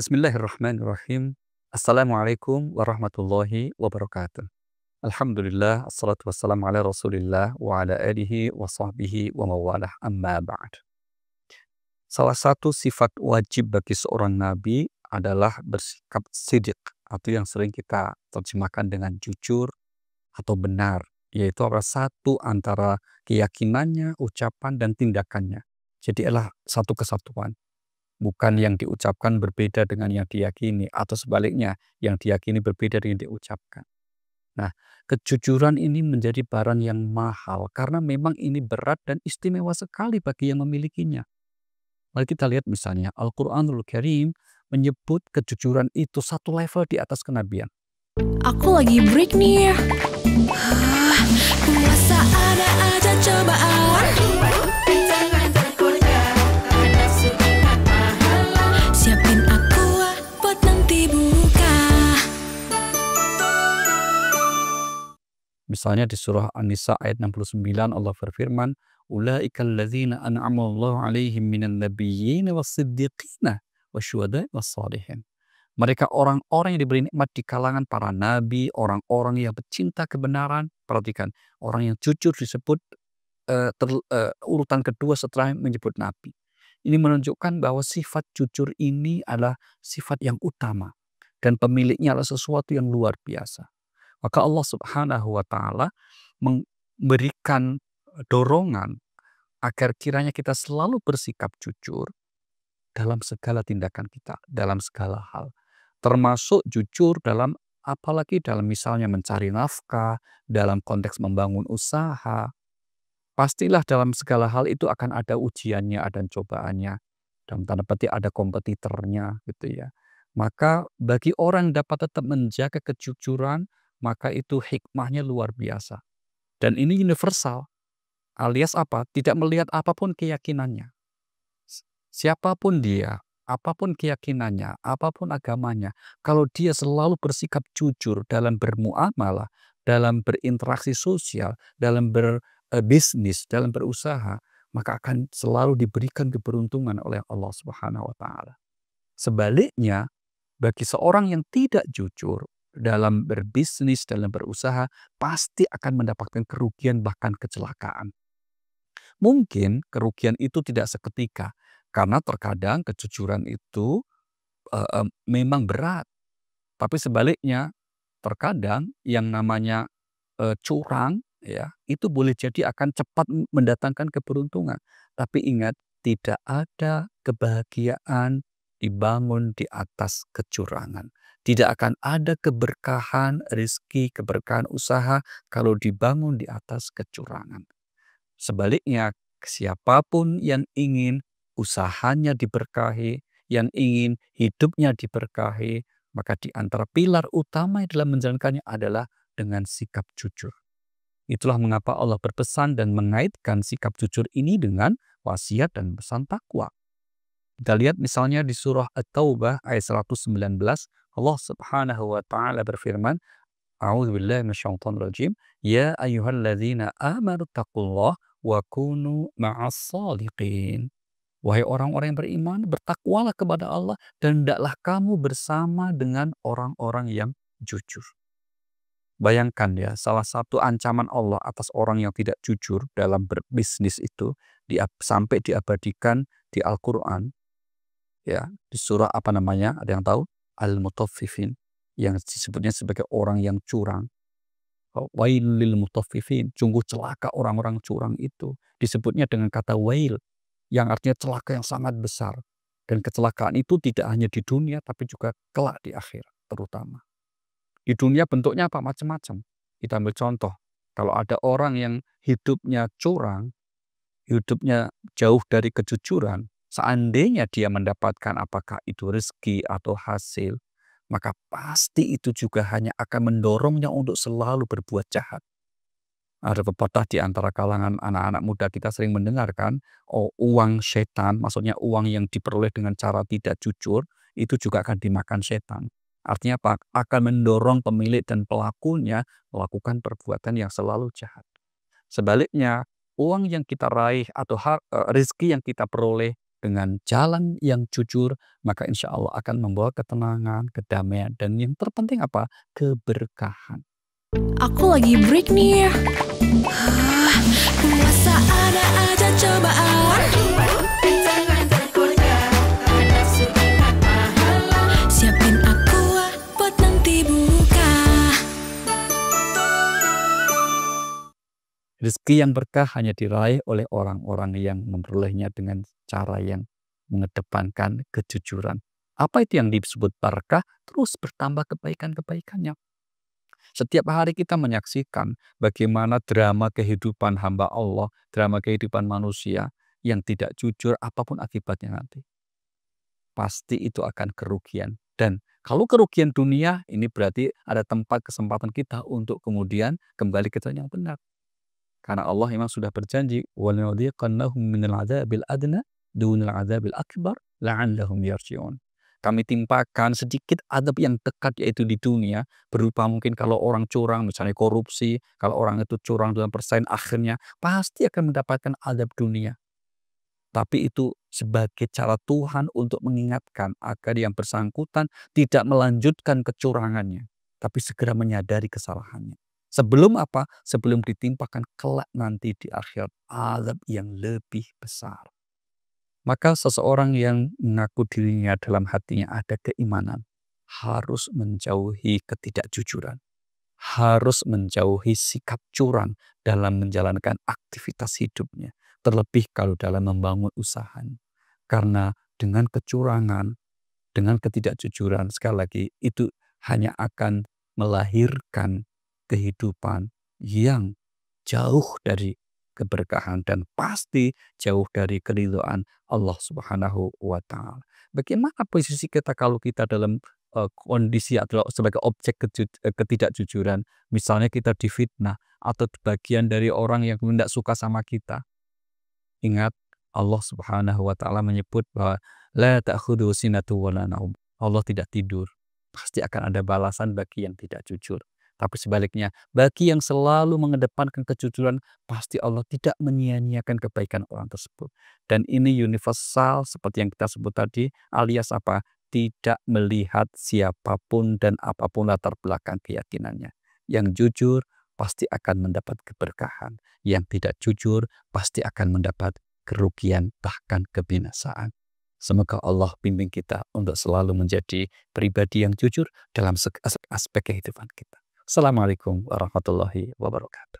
Bismillahirrahmanirrahim. Assalamualaikum warahmatullahi wabarakatuh. Alhamdulillah, assalatu wassalamu ala rasulillah wa ala alihi wa sahbihi wa mawalah amma ba'd. Salah satu sifat wajib bagi seorang nabi adalah bersikap sidik, atau yang sering kita terjemahkan dengan jujur atau benar, yaitu satu antara keyakinannya, ucapan, dan tindakannya. Jadi adalah satu kesatuan. Bukan yang diucapkan berbeda dengan yang diyakini, atau sebaliknya, yang diyakini berbeda dengan yang diucapkan. Nah, kejujuran ini menjadi barang yang mahal, karena memang ini berat dan istimewa sekali bagi yang memilikinya. Mari kita lihat misalnya, Al-Quranul Karim menyebut kejujuran itu satu level di atas kenabian. Aku lagi break nih. Puasa ada aja cobaan. Siapin aku buat nanti buka. Misalnya di surah An-Nisa ayat 69 Allah berfirman, "Ulaikal ladzina an'amallahu 'alaihim minan nabiyyin was-siddiqina wasyuhada'i was-shalihin." Mereka orang-orang yang diberi nikmat di kalangan para nabi, orang-orang yang pecinta kebenaran. Perhatikan, orang yang jujur disebut urutan kedua setelah menyebut nabi. Ini menunjukkan bahwa sifat jujur ini adalah sifat yang utama, dan pemiliknya adalah sesuatu yang luar biasa. Maka Allah Subhanahu wa Ta'ala memberikan dorongan agar kiranya kita selalu bersikap jujur dalam segala tindakan kita, dalam segala hal. Termasuk jujur dalam, apalagi dalam misalnya mencari nafkah, dalam konteks membangun usaha. Pastilah dalam segala hal itu akan ada ujiannya, ada cobaannya. Dalam tanda petik ada kompetitornya gitu ya. Maka bagi orang yang dapat tetap menjaga kejujuran, maka itu hikmahnya luar biasa. Dan ini universal. Alias apa? Tidak melihat apapun keyakinannya. Siapapun dia, apapun keyakinannya, apapun agamanya, kalau dia selalu bersikap jujur dalam bermuamalah, dalam berinteraksi sosial, dalam berbisnis, dalam berusaha, maka akan selalu diberikan keberuntungan oleh Allah Subhanahu wa Ta'ala. Sebaliknya, bagi seorang yang tidak jujur dalam berbisnis, dalam berusaha, pasti akan mendapatkan kerugian, bahkan kecelakaan. Mungkin kerugian itu tidak seketika, karena terkadang kejujuran itu memang berat. Tapi sebaliknya, terkadang yang namanya curang, ya, itu boleh jadi akan cepat mendatangkan keberuntungan. Tapi ingat, tidak ada kebahagiaan dibangun di atas kecurangan. Tidak akan ada keberkahan rezeki, keberkahan usaha kalau dibangun di atas kecurangan. Sebaliknya, siapapun yang ingin usahanya diberkahi, yang ingin hidupnya diberkahi, maka di antara pilar utama dalam menjalankannya adalah dengan sikap jujur. Itulah mengapa Allah berpesan dan mengaitkan sikap jujur ini dengan wasiat dan pesan takwa. Kita lihat misalnya di surah At-Taubah ayat 119, Allah Subhanahu wa Ta'ala berfirman, A'udzubillahi minasyaitonirrajim, ya ayyuhalladzina amanu taqullah wa kunu ma'as shadiqin. Wahai orang-orang yang beriman, bertakwalah kepada Allah dan hendaklah kamu bersama dengan orang-orang yang jujur. Bayangkan ya, salah satu ancaman Allah atas orang yang tidak jujur dalam berbisnis itu sampai diabadikan di Al-Quran, ya, di surah apa namanya? Ada yang tahu? Al-Mutaffifin, yang disebutnya sebagai orang yang curang. Wailil mutaffifin, sungguh celaka orang-orang curang itu. Disebutnya dengan kata wail, yang artinya celaka yang sangat besar. Dan kecelakaan itu tidak hanya di dunia, tapi juga kelak di akhirat terutama. Di dunia bentuknya apa? Macam-macam. Kita ambil contoh, kalau ada orang yang hidupnya curang, hidupnya jauh dari kejujuran, seandainya dia mendapatkan apakah itu rezeki atau hasil, maka pasti itu juga hanya akan mendorongnya untuk selalu berbuat jahat. Ada pepatah di antara kalangan anak-anak muda kita sering mendengarkan, uang setan, maksudnya uang yang diperoleh dengan cara tidak jujur, itu juga akan dimakan setan. Artinya apa? Akan mendorong pemilik dan pelakunya melakukan perbuatan yang selalu jahat. Sebaliknya, uang yang kita raih atau rezeki yang kita peroleh dengan jalan yang jujur, maka insya Allah akan membawa ketenangan, kedamaian, dan yang terpenting apa? Keberkahan. Aku lagi break nih. Puasa ada aja cobaan. Siapin aqua buat nanti buka. Rezeki yang berkah hanya diraih oleh orang-orang yang memperolehnya dengan cara yang mengedepankan kejujuran. Apa itu yang disebut berkah? Terus bertambah kebaikan-kebaikannya. Setiap hari kita menyaksikan bagaimana drama kehidupan hamba Allah, drama kehidupan manusia yang tidak jujur apapun akibatnya nanti. Pasti itu akan kerugian. Dan kalau kerugian dunia, ini berarti ada tempat kesempatan kita untuk kemudian kembali ke jalan yang benar. Karena Allah memang sudah berjanji, وَلَنُذِيقَنَّهُم مِّنَ الْعَذَابِ الْأَدْنَىٰ دُونَ الْعَذَابِ الْأَكْبَرِ لَعَلَّهُمْ يَرْجِعُونَ. Kami timpakan sedikit adab yang dekat, yaitu di dunia, berupa mungkin kalau orang curang, misalnya korupsi, kalau orang itu curang dalam persaingan, akhirnya pasti akan mendapatkan adab dunia. Tapi itu sebagai cara Tuhan untuk mengingatkan agar yang bersangkutan tidak melanjutkan kecurangannya, tapi segera menyadari kesalahannya. Sebelum apa? Sebelum ditimpakan kelak nanti di akhirat azab yang lebih besar. Maka seseorang yang mengaku dirinya dalam hatinya ada keimanan harus menjauhi ketidakjujuran, harus menjauhi sikap curang dalam menjalankan aktivitas hidupnya, terlebih kalau dalam membangun usahanya. Karena dengan kecurangan, dengan ketidakjujuran, sekali lagi itu hanya akan melahirkan kehidupan yang jauh dari keberkahan dan pasti jauh dari keridhaan Allah Subhanahu wa Ta'ala. Bagaimana posisi kita kalau kita dalam kondisi atau sebagai objek ketidakjujuran? Misalnya kita difitnah atau bagian dari orang yang tidak suka sama kita. Ingat, Allah Subhanahu wa Ta'ala menyebut bahwa la ta'khudhu sinatu wa la naum. Allah tidak tidur. Pasti akan ada balasan bagi yang tidak jujur. Tapi sebaliknya, bagi yang selalu mengedepankan kejujuran, pasti Allah tidak menyia-nyiakan kebaikan orang tersebut. Dan ini universal seperti yang kita sebut tadi, alias apa? Tidak melihat siapapun dan apapun latar belakang keyakinannya. Yang jujur pasti akan mendapat keberkahan. Yang tidak jujur pasti akan mendapat kerugian bahkan kebinasaan. Semoga Allah bimbing kita untuk selalu menjadi pribadi yang jujur dalam aspek kehidupan kita. Assalamualaikum warahmatullahi wabarakatuh.